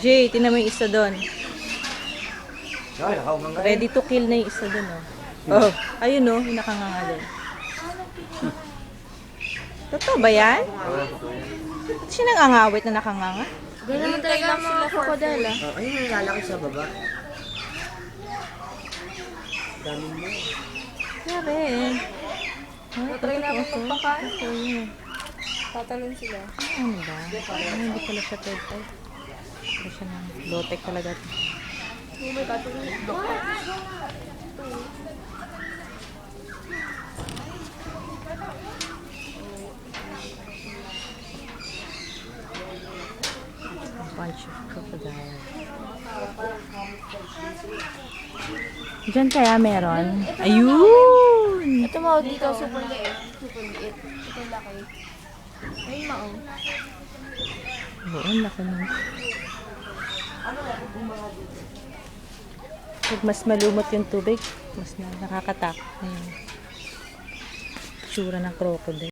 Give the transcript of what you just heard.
Jay, tinan mo yung isa doon. Ay, nakaugang Ready to kill na yung isa doon, oh. Oh, ayun, oh, yung nakanganga doon. Totoo ba yan? Ba't siya nang-angawit na nakanganga? Ganun naman talaga ang mga crocodile, ah. ayun yung lalaki sa baba. Dami mo. Grabe, eh. Ay, Try namin totoo, magpakain. totoo. Tatalon sila. Ano ba? Ay, hindi pala siya third type. Hindi siya ng low-tech talaga. Oh my God, A bunch of crocodile. Diyan kaya meron? Ayun! ito mo, dito, super liit. Super liit. Ito laki. Ayun, mao. Oo, ang laki nun. Pag mas malumot yung tubig, mas nakakatakot na yung tsura ng crocodile.